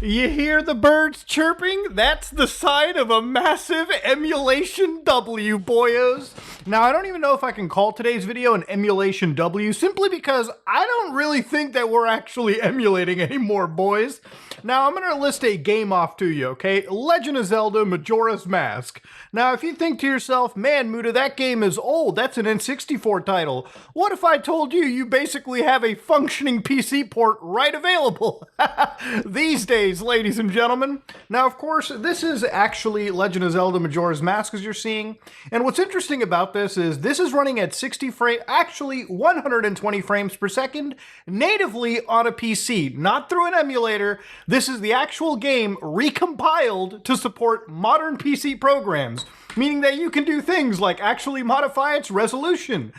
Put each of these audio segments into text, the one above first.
You hear the birds chirping? That's the sign of a massive emulation W, boyos. Now, I don't even know if I can call today's video an emulation W, simply because I don't really think that we're actually emulating anymore, boys. Now, I'm going to list a game off to you, okay? Legend of Zelda Majora's Mask. Now, if you think to yourself, man, Muda, that game is old, that's an N64 title. What if I told you you basically have a functioning PC port right available? These days, ladies and gentlemen. Now, of course, this is actually Legend of Zelda Majora's Mask, as you're seeing. And what's interesting about this is running at 60 frames, actually 120 frames per second, natively on a PC, not through an emulator. This is the actual game recompiled to support modern PC programs, meaning that you can do things like actually modify its resolution,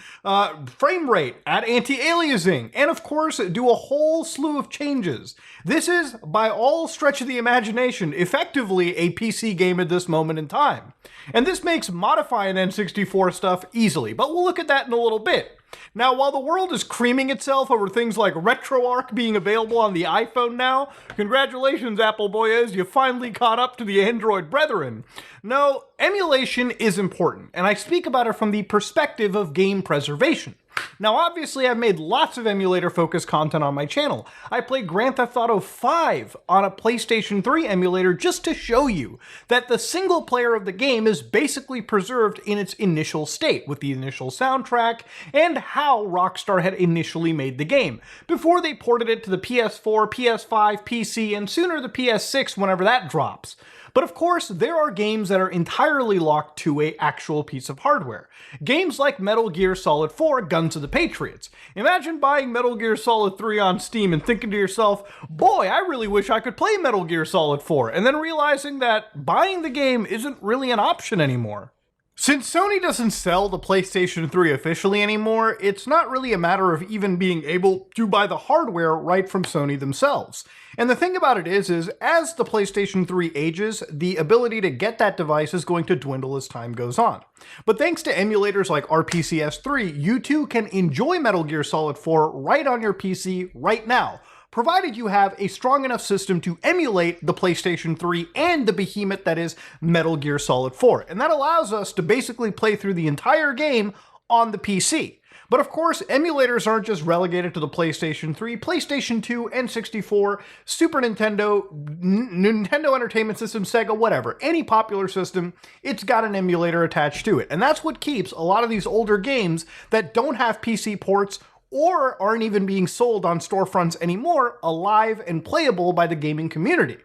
frame rate, add anti-aliasing, and of course do a whole slew of changes. This is, by all stretch of the imagination, effectively a PC game at this moment in time. And this makes modifying N64 stuff easily, but we'll look at that in a little bit. Now, while the world is creaming itself over things like RetroArch being available on the iPhone now, congratulations, Apple boyas, you finally caught up to the Android brethren. No, emulation is important, and I speak about it from the perspective of game preservation. Now, obviously, I've made lots of emulator-focused content on my channel. I played Grand Theft Auto 5 on a PlayStation 3 emulator just to show you that the single player of the game is basically preserved in its initial state, with the initial soundtrack and how Rockstar had initially made the game, before they ported it to the PS4, PS5, PC, and sooner the PS6 whenever that drops. But of course, there are games that are entirely locked to an actual piece of hardware. Games like Metal Gear Solid 4, Guns of the Patriots. Imagine buying Metal Gear Solid 3 on Steam and thinking to yourself, boy, I really wish I could play Metal Gear Solid 4, and then realizing that buying the game isn't really an option anymore. Since Sony doesn't sell the PlayStation 3 officially anymore, it's not really a matter of even being able to buy the hardware right from Sony themselves. And the thing about it is as the PlayStation 3 ages, the ability to get that device is going to dwindle as time goes on. But thanks to emulators like RPCS3, you too can enjoy Metal Gear Solid 4 right on your PC right now, provided you have a strong enough system to emulate the PlayStation 3 and the behemoth that is Metal Gear Solid 4. And that allows us to basically play through the entire game on the PC. But of course, emulators aren't just relegated to the PlayStation 3, PlayStation 2, N64, Super Nintendo, Nintendo Entertainment System, Sega, whatever. Any popular system, it's got an emulator attached to it. And that's what keeps a lot of these older games that don't have PC ports or aren't even being sold on storefronts anymore, alive and playable by the gaming community.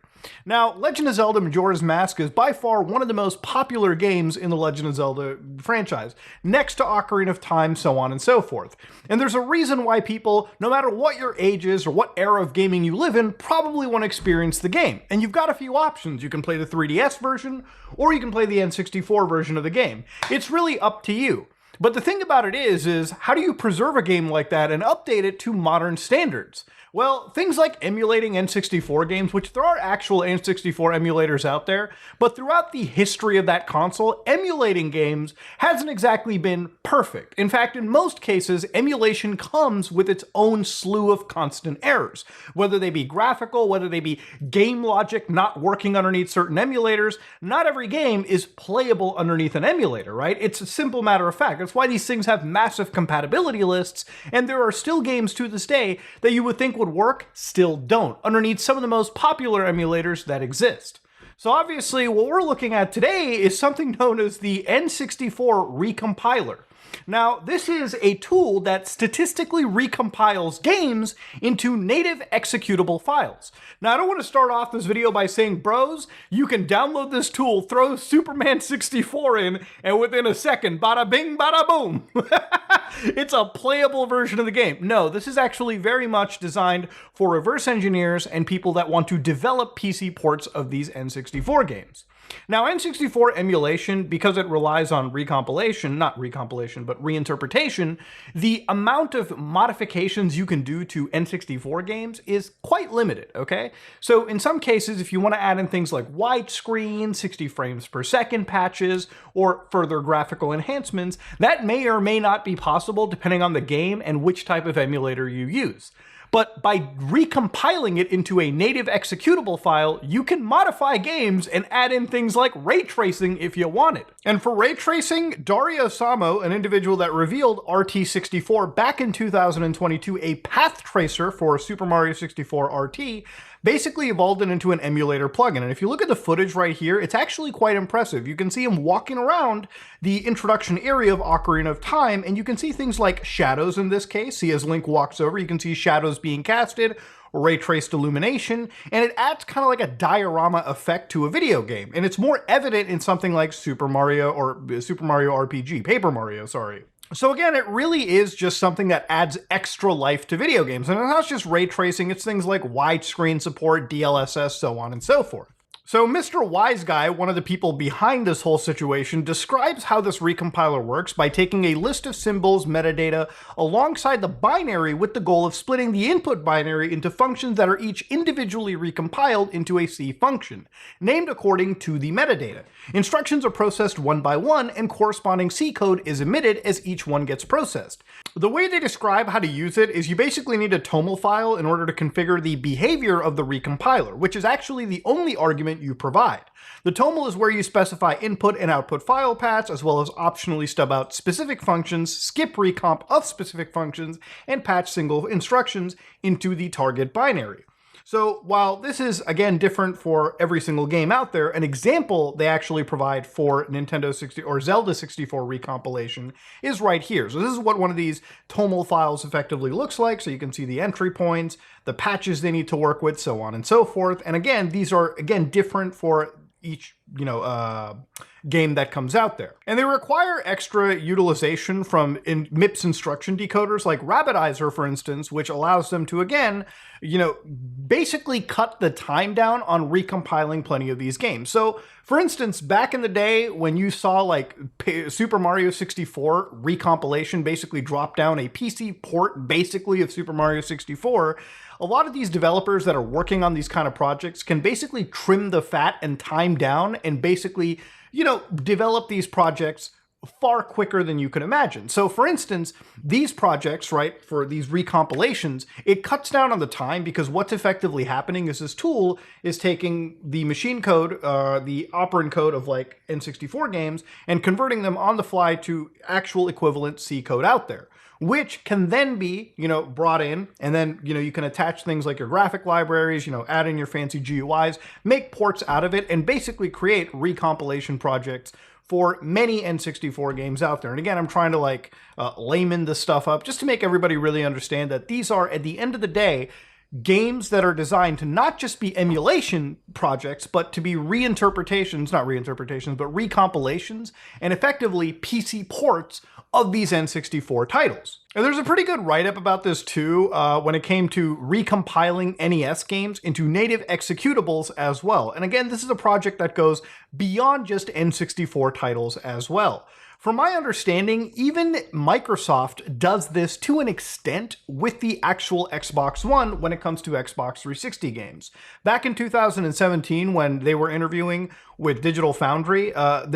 Now, Legend of Zelda Majora's Mask is by far one of the most popular games in the Legend of Zelda franchise, next to Ocarina of Time, so on and so forth. And there's a reason why people, no matter what your age is or what era of gaming you live in, probably want to experience the game. And you've got a few options. You can play the 3DS version, or you can play the N64 version of the game. It's really up to you. But the thing about it is how do you preserve a game like that and update it to modern standards? Well, things like emulating N64 games, which there are actual N64 emulators out there, but throughout the history of that console, emulating games hasn't exactly been perfect. In fact, in most cases, emulation comes with its own slew of constant errors. Whether they be graphical, whether they be game logic not working underneath certain emulators, not every game is playable underneath an emulator, right? It's a simple matter of fact. That's why these things have massive compatibility lists, and there are still games to this day that you would think would work, still don't, underneath some of the most popular emulators that exist. So obviously, what we're looking at today is something known as the N64 Recompiler. Now, this is a tool that statistically recompiles games into native executable files. Now, I don't want to start off this video by saying, bros, you can download this tool, throw Superman 64 in, and within a second, bada bing, bada boom. It's a playable version of the game. No, this is actually very much designed for reverse engineers and people that want to develop PC ports of these N64 games. Now, N64 emulation, because it relies on recompilation, not recompilation, but reinterpretation, the amount of modifications you can do to N64 games is quite limited, okay? So in some cases, if you want to add in things like widescreen, 60 frames per second patches, or further graphical enhancements, that may or may not be possible depending on the game and which type of emulator you use. But by recompiling it into a native executable file, you can modify games and add in things like ray tracing if you want it. And for ray tracing, Dario Samo, an individual that revealed RT64 back in 2022, a path tracer for Super Mario 64 RT, basically evolved it into an emulator plugin. And if you look at the footage right here, it's actually quite impressive. You can see him walking around the introduction area of Ocarina of Time, and you can see things like shadows in this case. See, as Link walks over, you can see shadows being casted, ray traced illumination, and it adds kind of like a diorama effect to a video game. And it's more evident in something like Super Mario RPG, Paper Mario, sorry. So again, it really is just something that adds extra life to video games. And it's not just ray tracing, it's things like widescreen support, DLSS, so on and so forth. So Mr. Wise Guy, one of the people behind this whole situation, describes how this recompiler works by taking a list of symbols, metadata, alongside the binary with the goal of splitting the input binary into functions that are each individually recompiled into a C function, named according to the metadata. Instructions are processed one by one, and corresponding C code is emitted as each one gets processed. The way they describe how to use it is you basically need a TOML file in order to configure the behavior of the recompiler, which is actually the only argument you provide. The TOML is where you specify input and output file paths, as well as optionally stub out specific functions, skip recomp of specific functions, and patch single instructions into the target binary. So while this is, again, different for every single game out there, an example they actually provide for Nintendo 60 or Zelda 64 recompilation is right here. So this is what one of these TOML files effectively looks like. So you can see the entry points, the patches they need to work with, so on and so forth. And again, these are, again, different for each, game that comes out there. And they require extra utilization from MIPS instruction decoders like Rabbitizer, for instance, which allows them to, again, basically cut the time down on recompiling plenty of these games. So, for instance, back in the day when you saw like Super Mario 64 recompilation basically drop down a PC port basically of Super Mario 64, a lot of these developers that are working on these kind of projects can basically trim the fat and time down and basically, develop these projects far quicker than you can imagine. So for instance, these projects, right, for these recompilations, it cuts down on the time because what's effectively happening is this tool is taking the machine code, the operand code of like N64 games and converting them on the fly to actual equivalent C code out there, which can then be, brought in, and then, you can attach things like your graphic libraries, add in your fancy GUIs, make ports out of it, and basically create recompilation projects for many N64 games out there. And again, I'm trying to layman this stuff up just to make everybody really understand that these are, at the end of the day, games that are designed to not just be emulation projects, but to be recompilations, but recompilations, and effectively PC ports of these N64 titles. And there's a pretty good write-up about this too, when it came to recompiling NES games into native executables as well. And again, this is a project that goes beyond just N64 titles as well. From my understanding, even Microsoft does this to an extent with the actual Xbox One when it comes to Xbox 360 games. Back in 2017, when they were interviewing with Digital Foundry,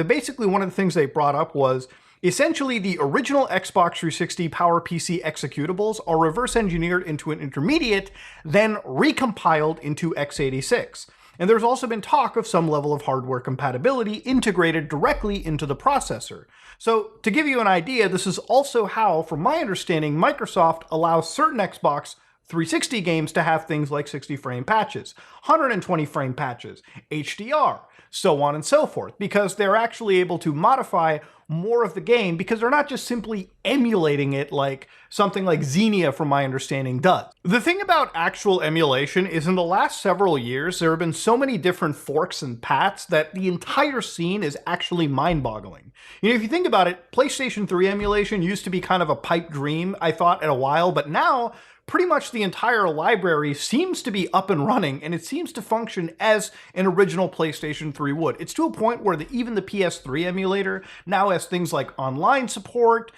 basically one of the things they brought up was essentially the original Xbox 360 PowerPC executables are reverse engineered into an intermediate, then recompiled into x86. And there's also been talk of some level of hardware compatibility integrated directly into the processor. So to give you an idea, this is also how, from my understanding, Microsoft allows certain Xbox 360 games to have things like 60 frame patches, 120 frame patches, HDR, so on and so forth, because they're actually able to modify more of the game because they're not just simply emulating it like something like Xenia, from my understanding, does. The thing about actual emulation is in the last several years, there have been so many different forks and paths that the entire scene is actually mind-boggling. If you think about it, PlayStation 3 emulation used to be kind of a pipe dream, I thought, at a while, but now pretty much the entire library seems to be up and running, and it seems to function as an original PlayStation 3 would. It's to a point where even the PS3 emulator now has things like online support.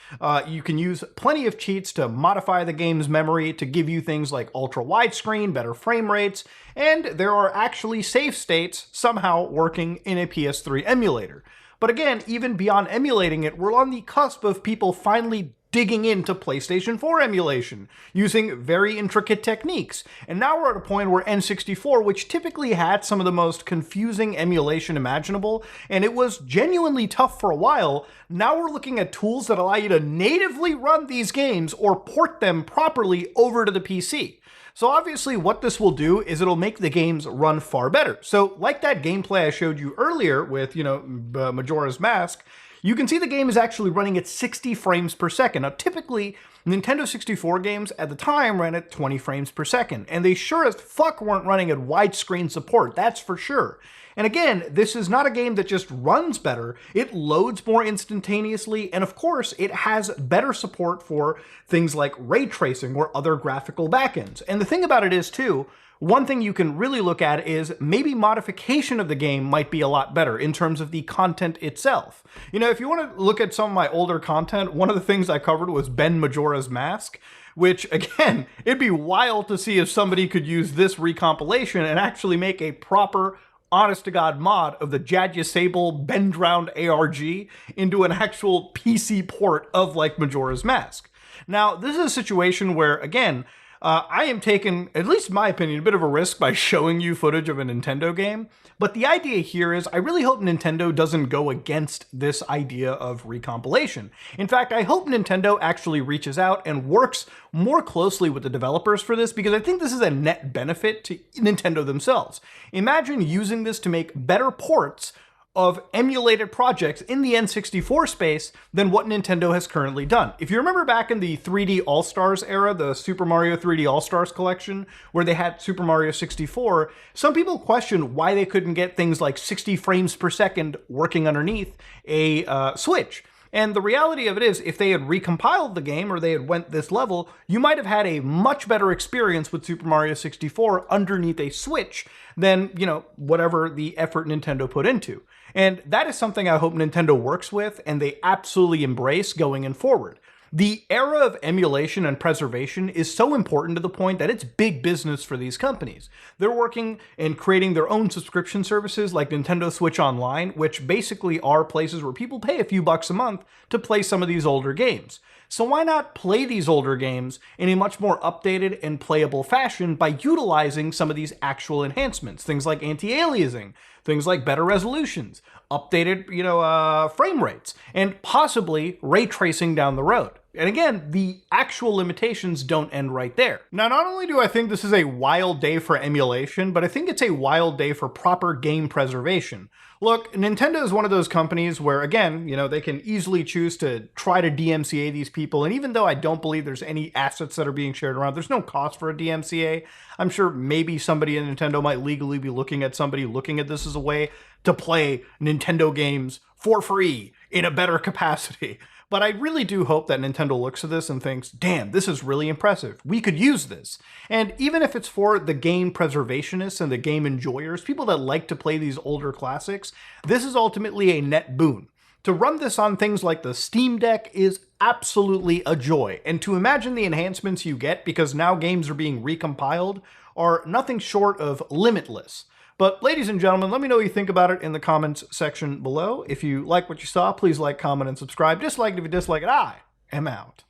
You can use plenty of cheats to modify the game's memory to give you things like ultra widescreen, better frame rates, and there are actually save states somehow working in a PS3 emulator. But again, even beyond emulating it, we're on the cusp of people finally digging into PlayStation 4 emulation, using very intricate techniques. And now we're at a point where N64, which typically had some of the most confusing emulation imaginable, and it was genuinely tough for a while, now we're looking at tools that allow you to natively run these games or port them properly over to the PC. So obviously what this will do is it'll make the games run far better. So like that gameplay I showed you earlier with, Majora's Mask, you can see the game is actually running at 60 frames per second. Now, typically, Nintendo 64 games at the time ran at 20 frames per second, and they sure as fuck weren't running at widescreen support, that's for sure. And again, this is not a game that just runs better, it loads more instantaneously, and of course, it has better support for things like ray tracing or other graphical backends. And the thing about it is, too, one thing you can really look at is maybe modification of the game might be a lot better in terms of the content itself. If you want to look at some of my older content, one of the things I covered was Ben Majora's Mask, which, again, it'd be wild to see if somebody could use this recompilation and actually make a proper, honest-to-God mod of the Jadya Sable Bend-Round ARG into an actual PC port of, like, Majora's Mask. Now, this is a situation where, again, I am taking, at least in my opinion, a bit of a risk by showing you footage of a Nintendo game, but the idea here is I really hope Nintendo doesn't go against this idea of recompilation. In fact, I hope Nintendo actually reaches out and works more closely with the developers for this, because I think this is a net benefit to Nintendo themselves. Imagine using this to make better ports of emulated projects in the N64 space than what Nintendo has currently done. If you remember back in the 3D All-Stars era, the Super Mario 3D All-Stars collection, where they had Super Mario 64, some people questioned why they couldn't get things like 60 frames per second working underneath a Switch. And the reality of it is, if they had recompiled the game or they had went this level, you might have had a much better experience with Super Mario 64 underneath a Switch than, whatever the effort Nintendo put into. And that is something I hope Nintendo works with and they absolutely embrace going forward. The era of emulation and preservation is so important to the point that it's big business for these companies. They're working and creating their own subscription services like Nintendo Switch Online, which basically are places where people pay a few bucks a month to play some of these older games. So why not play these older games in a much more updated and playable fashion by utilizing some of these actual enhancements, things like anti-aliasing, things like better resolutions, updated, frame rates, and possibly ray tracing down the road. And again, the actual limitations don't end right there. Now, not only do I think this is a wild day for emulation, but I think it's a wild day for proper game preservation. Look, Nintendo is one of those companies where, again, they can easily choose to try to DMCA these people. And even though I don't believe there's any assets that are being shared around, there's no cost for a DMCA. I'm sure maybe somebody in Nintendo might legally be looking at somebody looking at this as a way to play Nintendo games for free in a better capacity. But I really do hope that Nintendo looks at this and thinks, damn, this is really impressive. We could use this. And even if it's for the game preservationists and the game enjoyers, people that like to play these older classics, this is ultimately a net boon. To run this on things like the Steam Deck is absolutely a joy. And to imagine the enhancements you get because now games are being recompiled are nothing short of limitless. But ladies and gentlemen, let me know what you think about it in the comments section below. If you like what you saw, please like, comment, and subscribe. Dislike it if you dislike it. I am out.